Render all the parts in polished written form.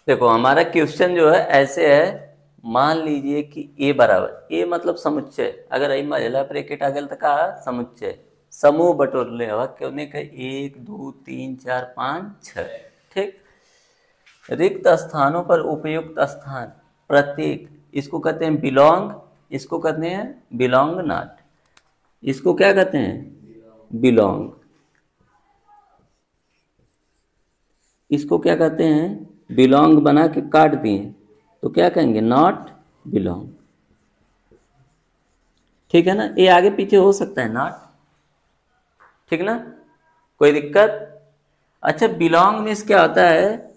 देखो हमारा क्वेश्चन जो है ऐसे है, मान लीजिए कि ए बराबर, ए मतलब समुच्चय, अगर आई महिला ब्रैकेट आ गया तो का समुच्चय, समूह बटोरले हवा क्यों का 1 2 3 4 5 6, ठीक। रिक्त स्थानों पर उपयुक्त स्थान प्रत्येक, इसको कहते हैं बिलोंग, इसको कहते हैं बिलोंग नॉट, इसको क्या कहते हैं बिलोंग, इसको क्या कहते हैं बिलोंग, बना के काट दिए तो क्या कहेंगे नॉट बिलोंग, ठीक है ना। ये आगे पीछे हो सकता है नॉट, ठीक ना, कोई दिक्कत। अच्छा बिलोंग मीन्स क्या होता है,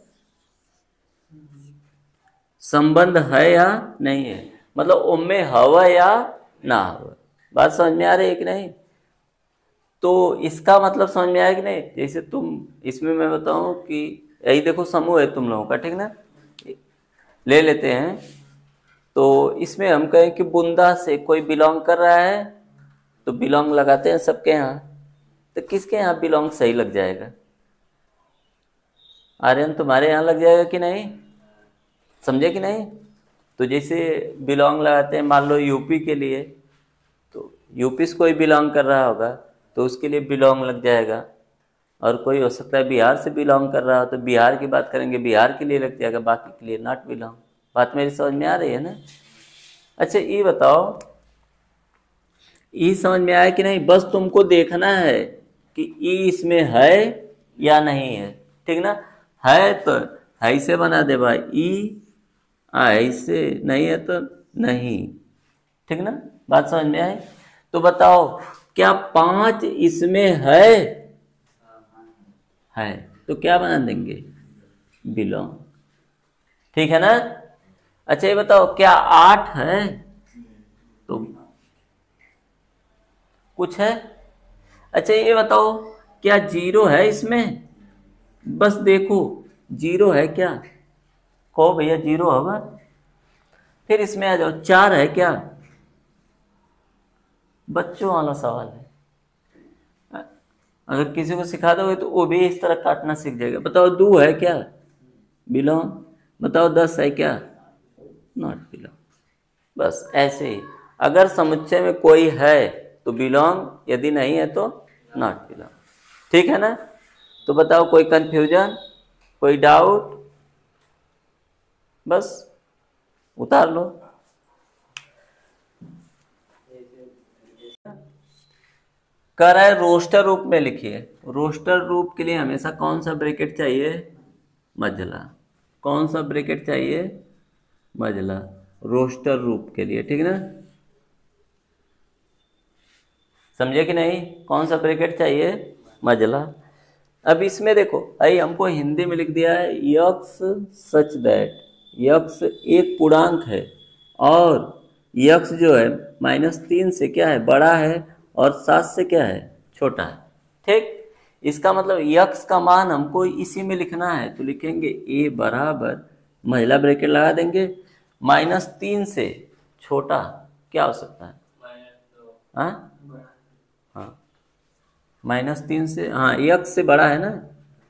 संबंध है या नहीं है, मतलब उनमें हवा या ना हवा, बात समझ में आ रही है कि नहीं। तो इसका मतलब समझ में आया कि नहीं, जैसे तुम इसमें मैं बताऊं कि यही देखो समूह है तुम लोगों का, ठीक ना, ले लेते हैं। तो इसमें हम कहें कि बुंदा से कोई बिलोंग कर रहा है तो बिलोंग लगाते हैं सबके यहाँ, तो किसके यहाँ बिलोंग सही लग जाएगा, आर्यन तुम्हारे यहाँ लग जाएगा कि नहीं, समझे कि नहीं। तो जैसे बिलोंग लगाते हैं मान लो यूपी के लिए, तो यूपी से कोई बिलोंग कर रहा होगा तो उसके लिए बिलोंग लग जाएगा, और कोई हो सकता है बिहार से बिलोंग कर रहा हो तो बिहार की बात करेंगे बिहार के लिए लग जाएगा, बाकी के लिए नॉट बिलोंग। बात मेरी समझ में आ रही है ना। अच्छा ये बताओ, ई समझ में आया कि नहीं, बस तुमको देखना है कि ई इसमें है या नहीं है, ठीक ना। है तो ऐसे बना दे भाई ई, ऐसे नहीं है तो नहीं, ठीक ना, बात समझ में आई। तो बताओ क्या 5 इसमें है तो क्या बना देंगे बिलोंग, ठीक है ना। अच्छा ये बताओ क्या 8 है तो कुछ है। अच्छा ये बताओ क्या 0 है इसमें, बस देखो 0 है क्या, कहो भैया 0 होगा, फिर इसमें आ जाओ 4 है क्या, बच्चों वाला सवाल है, अगर किसी को सिखा दोगे तो वो भी इस तरह काटना सीख जाएगा। बताओ 2 है क्या बिलोंग, बताओ 10 है क्या नॉट बिलोंग, बस ऐसे ही। अगर समुच्चय में कोई है तो बिलोंग, यदि नहीं है तो नॉट बिलोंग, ठीक है ना। तो बताओ कोई कंफ्यूजन, कोई डाउट, बस उतार लो। कह रहा है रोस्टर रूप में लिखिए, रोस्टर रूप के लिए हमेशा कौन सा ब्रैकेट चाहिए मझला, कौन सा ब्रैकेट चाहिए मझला, रोस्टर रूप के लिए, ठीक ना, समझे कि नहीं, कौन सा ब्रैकेट चाहिए मझला। अब इसमें देखो आई हमको हिंदी में लिख दिया है यक्स सच दैट, यक्स एक पूर्णांक है और यक्स जो है -3 से क्या है बड़ा है और 7 से क्या है छोटा है, ठीक। इसका मतलब यक्स का मान हमको इसी में लिखना है तो लिखेंगे ए बराबर, महिला ब्रैकेट लगा देंगे, -3 से छोटा क्या हो सकता है, हाँ हाँ -3 से, हाँ यक्स से बड़ा है ना,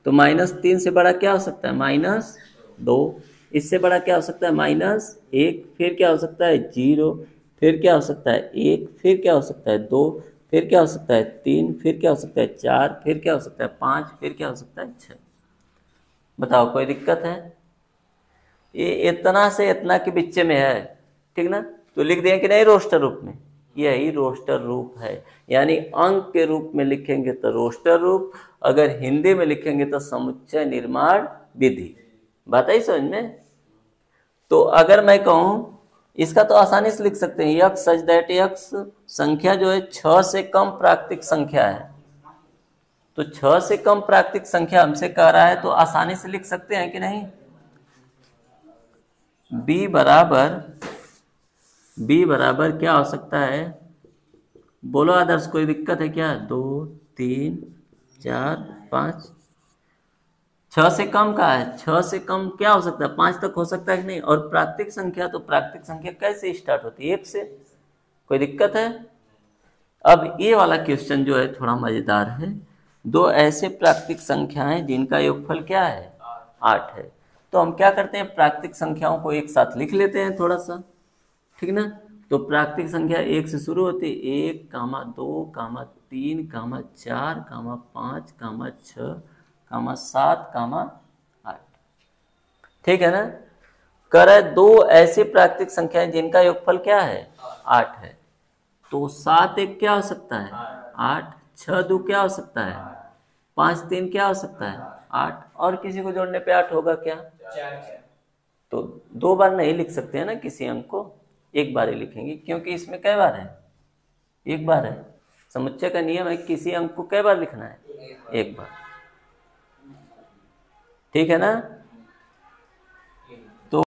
तो -3 से बड़ा क्या हो सकता है -2, इससे बड़ा क्या हो सकता है -1, फिर क्या हो सकता है 0, फिर क्या हो सकता है 1, फिर क्या हो सकता है 2, फिर क्या हो सकता है 3, फिर क्या हो सकता है 4, फिर क्या हो सकता है 5, फिर क्या हो सकता है 6। बताओ कोई दिक्कत है, ये इतना से इतना के बीच में है, ठीक ना, तो लिख दें कि नहीं रोस्टर रूप में, यही रोस्टर रूप है, यानी अंक के रूप में लिखेंगे तो रोस्टर रूप, अगर हिंदी में लिखेंगे तो समुच्चय निर्माण विधि। बात आई समझ में। तो अगर मैं कहूं इसका तो आसानी से लिख सकते हैं यक्स सच दैट यक्स संख्या जो है 6 से कम प्राकृतिक संख्या है, तो 6 से कम प्राकृतिक संख्या हमसे कह रहा है तो आसानी से लिख सकते हैं कि नहीं, बी बराबर, बी बराबर क्या हो सकता है, बोलो आदर्श कोई दिक्कत है क्या, 2 3 4 5, 6 से कम का है, 6 से कम क्या हो सकता है 5 तक हो सकता है कि नहीं, और प्राकृतिक संख्या तो प्राकृतिक संख्या कैसे स्टार्ट होती है 1 से, कोई दिक्कत है। अब ये वाला क्वेश्चन जो है थोड़ा मजेदार है, दो ऐसे प्राकृतिक संख्याएं जिनका योगफल क्या है 8 है, तो हम क्या करते हैं, प्राकृतिक संख्याओं को एक साथ लिख लेते हैं थोड़ा सा, ठीक ना। तो प्राकृतिक संख्या 1 से शुरू होती है, 1, 2, 3, 4, 5, 6, 7, 8। ठीक है ना। करे दो ऐसे प्राकृतिक संख्याएं जिनका योगफल क्या है, 8 है। तो 7 एक क्या हो सकता है, 8, 6 2 क्या हो सकता है, 5 3 क्या हो सकता है, 8, और किसी को जोड़ने पे 8 होगा क्या, तो 2 बार नहीं लिख सकते हैं ना किसी अंक को, एक बार ही लिखेंगे, क्योंकि इसमें कई बार है, एक बार है। समुच्चय का नियम है किसी अंक को कई बार लिखना है, एक बार। ठीक है ना।